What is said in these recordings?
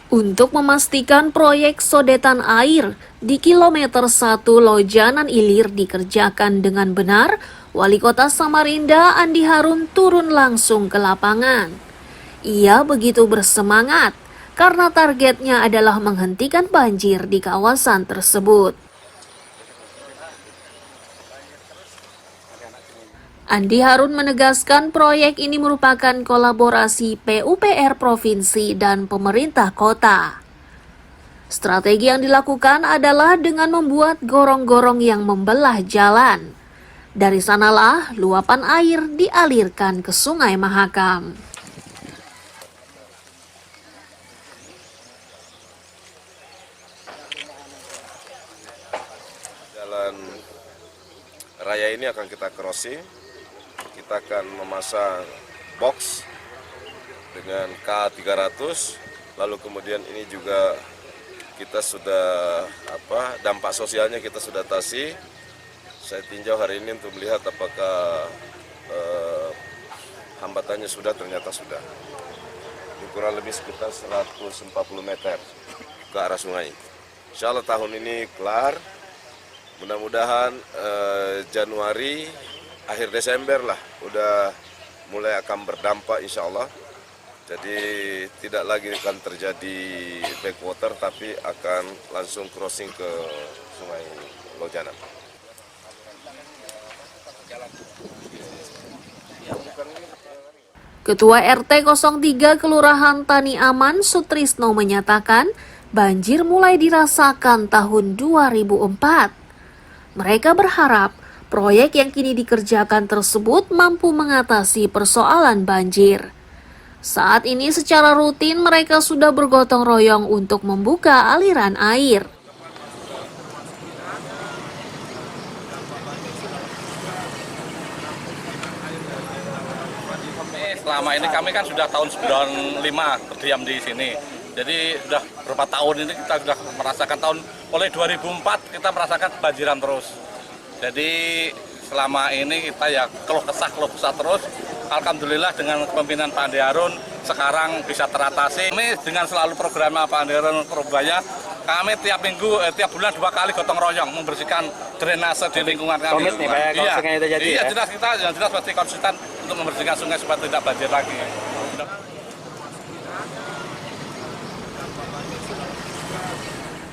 Untuk memastikan proyek sodetan air di kilometer 1 Lojanan Ilir dikerjakan dengan benar, Wali Kota Samarinda Andi Harun turun langsung ke lapangan. Ia begitu bersemangat karena targetnya adalah menghentikan banjir di kawasan tersebut. Andi Harun menegaskan proyek ini merupakan kolaborasi PUPR Provinsi dan pemerintah kota. Strategi yang dilakukan adalah dengan membuat gorong-gorong yang membelah jalan. Dari sanalah luapan air dialirkan ke Sungai Mahakam. Jalan raya ini akan kita crossing, kita akan memasang box dengan K300, lalu kemudian ini juga kita sudah dampak sosialnya kita sudah atasi. Saya tinjau hari ini untuk melihat apakah hambatannya ternyata sudah. Ini kurang lebih sekitar 140 meter ke arah sungai. Insya Allah tahun ini kelar. Mudah-mudahan Januari, akhir Desember lah, udah mulai akan berdampak insya Allah. Jadi tidak lagi akan terjadi backwater, tapi akan langsung crossing ke Sungai Lojanan. Ketua RT 03 Kelurahan Tani Aman Sutrisno menyatakan banjir mulai dirasakan tahun 2004. Mereka berharap proyek yang kini dikerjakan tersebut mampu mengatasi persoalan banjir. Saat ini secara rutin mereka sudah bergotong royong untuk membuka aliran air. Selama ini kami kan sudah tahun 95 berdiam di sini. Jadi sudah beberapa tahun ini kita sudah merasakan mulai 2004 kita merasakan banjiran terus. Jadi selama ini kita ya keluh kesah terus. Alhamdulillah dengan kepemimpinan Pak Andi Harun sekarang bisa teratasi. Kami dengan selalu program Pak Andi Harun Perubahannya, kami tiap minggu, tiap bulan 2 kali gotong royong membersihkan drainase di lingkungan kami. Komit nih Pak, kalau sungai itu jadi iya, jelas kita pasti konsisten untuk membersihkan sungai supaya tidak banjir lagi.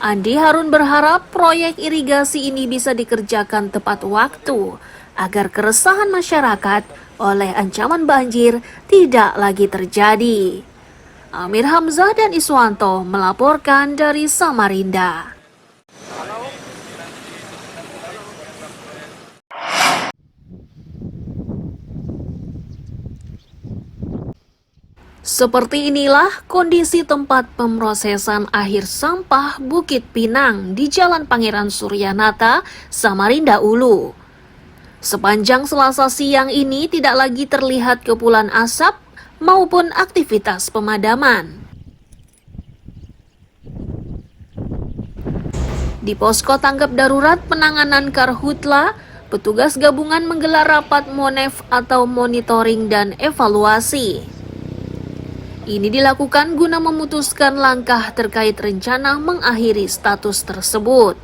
Andi Harun berharap proyek irigasi ini bisa dikerjakan tepat waktu agar keresahan masyarakat oleh ancaman banjir tidak lagi terjadi. Amir Hamzah dan Iswanto melaporkan dari Samarinda. Seperti inilah kondisi tempat pemrosesan akhir sampah Bukit Pinang di Jalan Pangeran Suryanata, Samarinda Ulu. Sepanjang Selasa siang ini tidak lagi terlihat kepulan asap maupun aktivitas pemadaman. Di posko tanggap darurat penanganan Karhutla, petugas gabungan menggelar rapat MONEF atau monitoring dan evaluasi. Ini dilakukan guna memutuskan langkah terkait rencana mengakhiri status tersebut.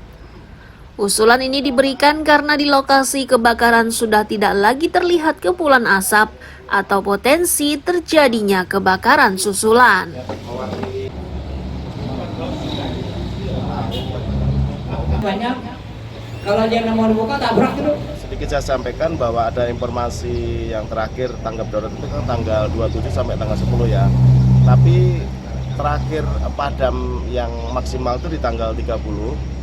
Usulan ini diberikan karena di lokasi kebakaran sudah tidak lagi terlihat kepulan asap atau potensi terjadinya kebakaran susulan. Banyak kalau dia mau dibuka tabrak dulu. Sedikit saya sampaikan bahwa ada informasi yang terakhir tanggap darurat itu kan tanggal 27 sampai tanggal 10 ya. Tapi terakhir padam yang maksimal itu di tanggal 30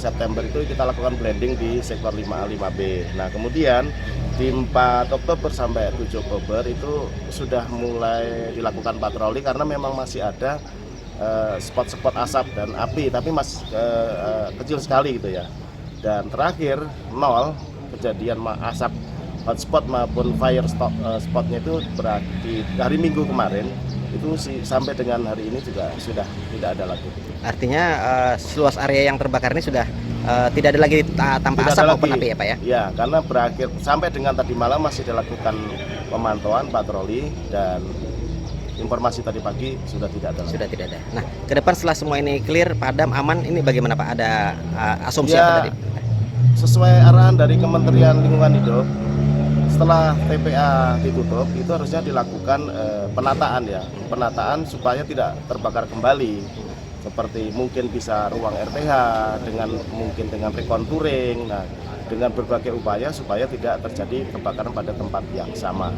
September itu kita lakukan blending di sektor 5A, 5B. Nah kemudian di 4 Oktober sampai 7 Oktober itu sudah mulai dilakukan patroli karena memang masih ada spot-spot asap dan api, tapi masih kecil sekali gitu ya. Dan terakhir 0 kejadian asap hotspot maupun fire spotnya itu berarti hari Minggu kemarin itu sampai dengan hari ini juga sudah tidak ada lagi. Artinya seluas area yang terbakar ini sudah tidak ada lagi tampak asap maupun api ya Pak ya? Ya, karena berakhir sampai dengan tadi malam masih dilakukan pemantauan patroli dan informasi tadi pagi sudah tidak ada lagi. Sudah tidak ada. Nah, ke depan setelah semua ini clear, padam, aman, ini bagaimana Pak? Ada asumsi apa Ya, tadi? sesuai arahan dari Kementerian Lingkungan Hidup, setelah TPA ditutup itu harusnya dilakukan penataan ya, penataan supaya tidak terbakar kembali. Seperti mungkin bisa ruang RTH mungkin dengan rekonturing, nah dengan berbagai upaya supaya tidak terjadi kebakaran pada tempat yang sama.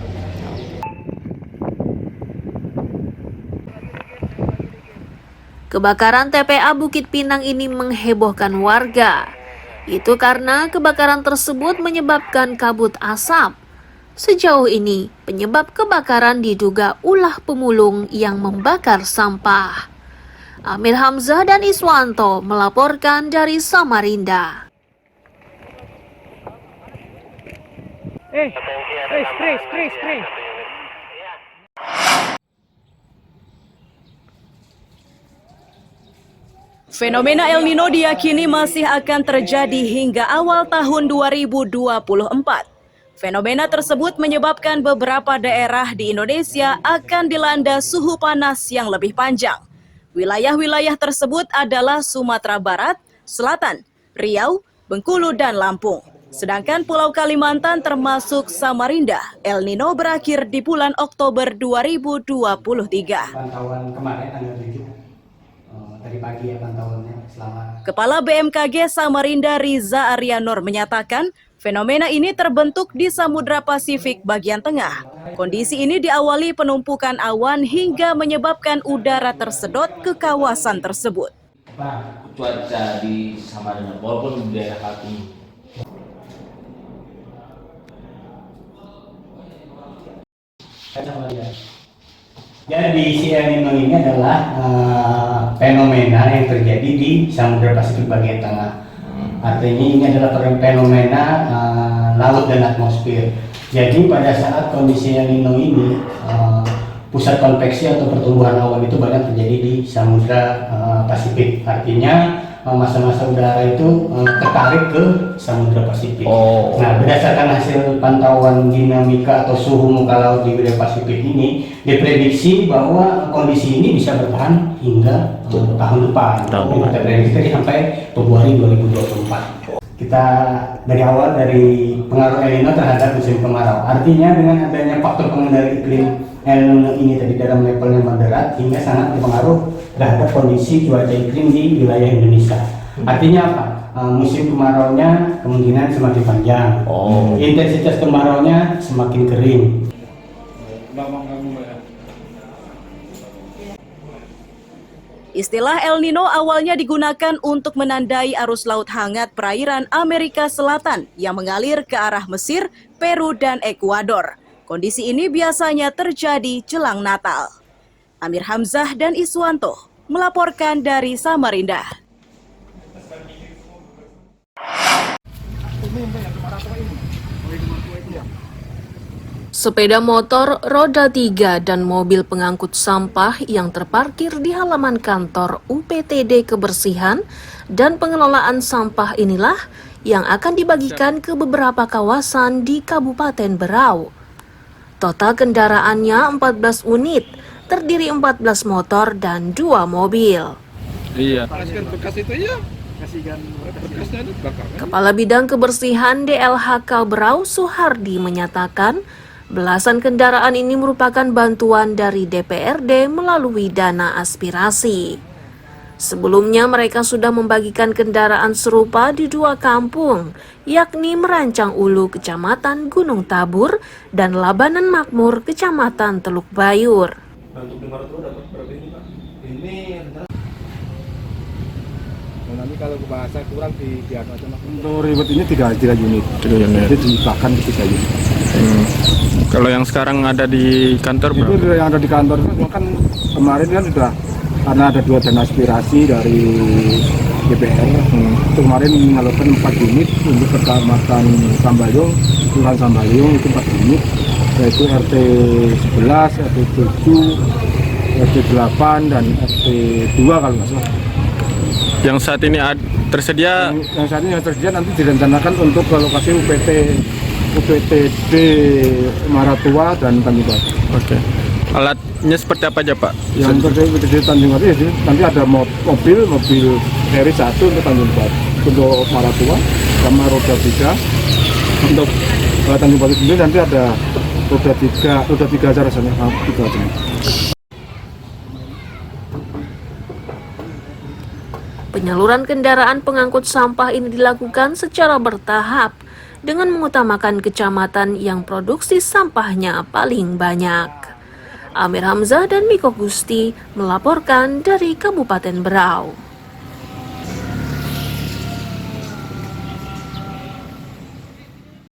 Kebakaran TPA Bukit Pinang ini menghebohkan warga. Itu karena kebakaran tersebut menyebabkan kabut asap. Sejauh ini, penyebab kebakaran diduga ulah pemulung yang membakar sampah. Amir Hamzah dan Iswanto melaporkan dari Samarinda. Fenomena El Nino diyakini masih akan terjadi hingga awal tahun 2024. Fenomena tersebut menyebabkan beberapa daerah di Indonesia akan dilanda suhu panas yang lebih panjang. Wilayah-wilayah tersebut adalah Sumatera Barat, Selatan, Riau, Bengkulu, dan Lampung. Sedangkan Pulau Kalimantan termasuk Samarinda, El Nino berakhir di bulan Oktober 2023. Pantauan kemarin tanggal 7 tadi pagi ya pantauannya selama. Kepala BMKG Samarinda Riza Arianor menyatakan fenomena ini terbentuk di Samudra Pasifik bagian tengah. Kondisi ini diawali penumpukan awan hingga menyebabkan udara tersedot ke kawasan tersebut. Cuaca di Samarinda walaupun di daerah Kaltim. Jadi si El Nino ini adalah fenomena yang terjadi di Samudra Pasifik bagian tengah. Artinya ini adalah fenomena laut dan atmosfer. Jadi pada saat kondisi El Nino ini, pusat konveksi atau pertumbuhan awan itu banyak terjadi di Samudra Pasifik. Artinya masa-masa udara itu tertarik ke Samudra Pasifik. Nah, berdasarkan hasil pantauan dinamika atau suhu muka laut di wilayah Pasifik ini, diprediksi bahwa kondisi ini bisa bertahan hingga tahun depan. Kita prediksi sampai Februari 2024. Kita dari awal dari pengaruh El Nino terhadap musim kemarau. Artinya dengan adanya faktor pengendali iklim El Nino ini tadi dalam level yang moderat hingga sangat berpengaruh terhadap kondisi cuaca iklim di wilayah Indonesia. Artinya apa? Musim kemaraunya kemungkinan semakin panjang. Intensitas kemaraunya semakin kering. Istilah El Nino awalnya digunakan untuk menandai arus laut hangat perairan Amerika Selatan yang mengalir ke arah Mesir, Peru, dan Ekuador. Kondisi ini biasanya terjadi jelang Natal. Amir Hamzah dan Iswanto melaporkan dari Samarinda. Sepeda motor, roda 3, dan mobil pengangkut sampah yang terparkir di halaman kantor UPTD Kebersihan dan Pengelolaan Sampah inilah yang akan dibagikan ke beberapa kawasan di Kabupaten Berau. Total kendaraannya 14 unit, terdiri 14 motor dan 2 mobil. Iya. Kepala Bidang Kebersihan DLHK Berau Suhardi menyatakan, belasan kendaraan ini merupakan bantuan dari DPRD melalui dana aspirasi. Sebelumnya mereka sudah membagikan kendaraan serupa di 2 kampung, yakni Merancang Ulu, Kecamatan Gunung Tabur, dan Labanan Makmur, Kecamatan Teluk Bayur. Untuk 500 dapat berapa ini Pak? Ini nanti kalau bahasa kurang di atas aja Mas. Untuk ribet ini 3 unit. 3 unit. Jadi dibahkan ke 3 unit. Kalau yang sekarang ada di kantor berapa? Itu yang ada di kantor kan kemarin kan sudah karena ada 2 dana aspirasi dari DPR. Itu kemarin mengalokkan 4 unit untuk Kecamatan Sambayung, Kelurahan Sambayung itu 4 unit, yaitu RT 11, RT 7, RT 8 dan RT 2 kalau nggak salah. Yang saat ini tersedia? Yang saat ini yang tersedia nanti direncanakan untuk ke lokasi UPTD Maratua dan Tanjung Barat. Oke. Alatnya seperti apa aja Pak? Yang terjadi di Tanjung Batu ya, nanti ada mobil seri 1 untuk Tanjung Batu untuk para tua, sama roda 3 untuk Tanjung Batu sendiri. Nanti ada roda 3 aja rasanya, 3 aja. Penyaluran kendaraan pengangkut sampah ini dilakukan secara bertahap dengan mengutamakan kecamatan yang produksi sampahnya paling banyak. Amir Hamzah dan Miko Gusti melaporkan dari Kabupaten Berau.